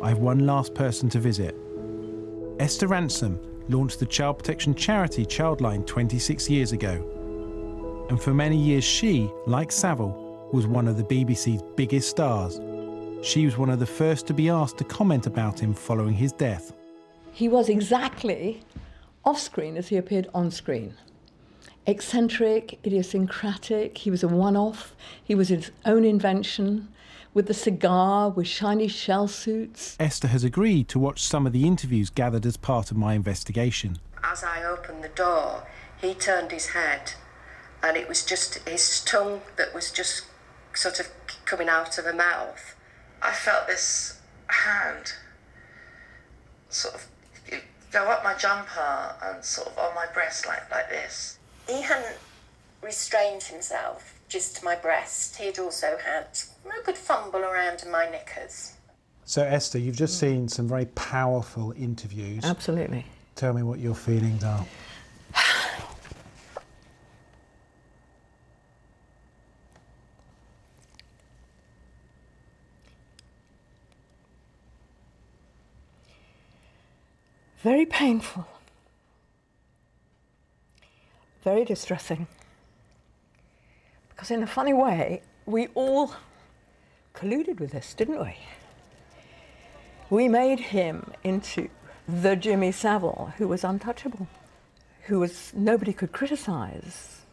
I have one last person to visit. Esther Rantzen launched the child protection charity Childline 26 years ago. And for many years she, like Savile, was one of the BBC's biggest stars. She was one of the first to be asked to comment about him following his death. He was exactly off-screen as he appeared on-screen. Eccentric, idiosyncratic, he was a one-off, he was his own invention, with the cigar, with shiny shell suits. Esther has agreed to watch some of the interviews gathered as part of my investigation. As I opened the door, he turned his head, and it was just his tongue that was just sort of coming out of the mouth. I felt this hand sort of go up my jumper and sort of on my breast like this. He hadn't restrained himself just to my breast. He'd also had a good fumble around in my knickers. So Esther, you've just seen some very powerful interviews. Absolutely. Tell me what your feelings are. Very painful. Very distressing. Because in a funny way, we all colluded with this, didn't we? We made him into the Jimmy Savile, who was untouchable, who was nobody could criticize.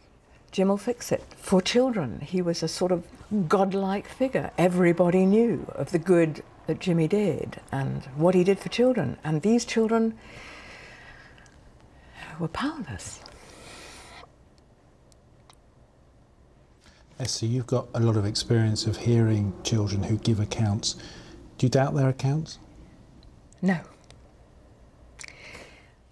Jim will fix it. For children, he was a sort of godlike figure. Everybody knew of the good that Jimmy did and what he did for children. And these children were powerless. Esther, you've got a lot of experience of hearing children who give accounts. Do you doubt their accounts? No.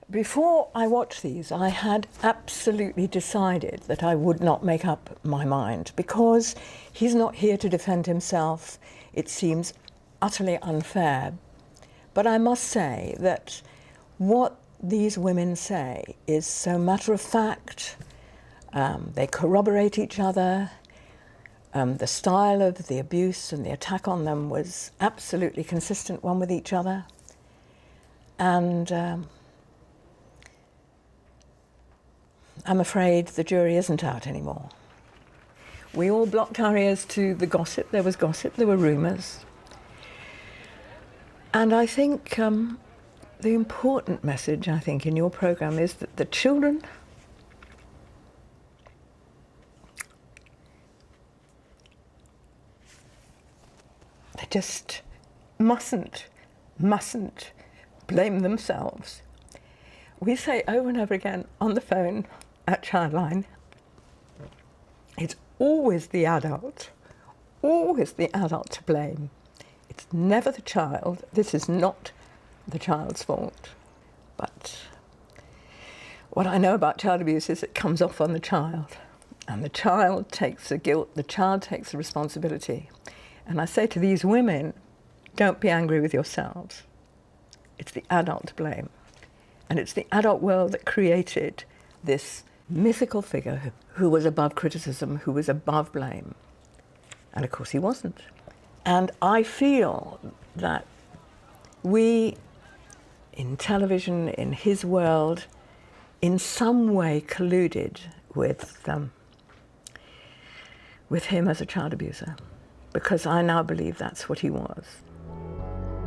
Before I watched these, I had absolutely decided that I would not make up my mind because he's not here to defend himself. It seems utterly unfair. But I must say that what these women say is so matter of fact. They corroborate each other. The style of the abuse and the attack on them was absolutely consistent one with each other. And I'm afraid the jury isn't out anymore. We all blocked our ears to the gossip. There was gossip, there were rumours. And I think the important message, I think, in your programme is that the children they just mustn't blame themselves. We say over and over again on the phone at Childline, it's always the adult to blame. It's never the child. This is not the child's fault. But what I know about child abuse is it comes off on the child, and the child takes the guilt, the child takes the responsibility. And I say to these women, don't be angry with yourselves. It's the adult to blame. And it's the adult world that created this mythical figure who was above criticism, who was above blame. And of course he wasn't. And I feel that we, in television, in his world, in some way colluded with him as a child abuser, because I now believe that's what he was.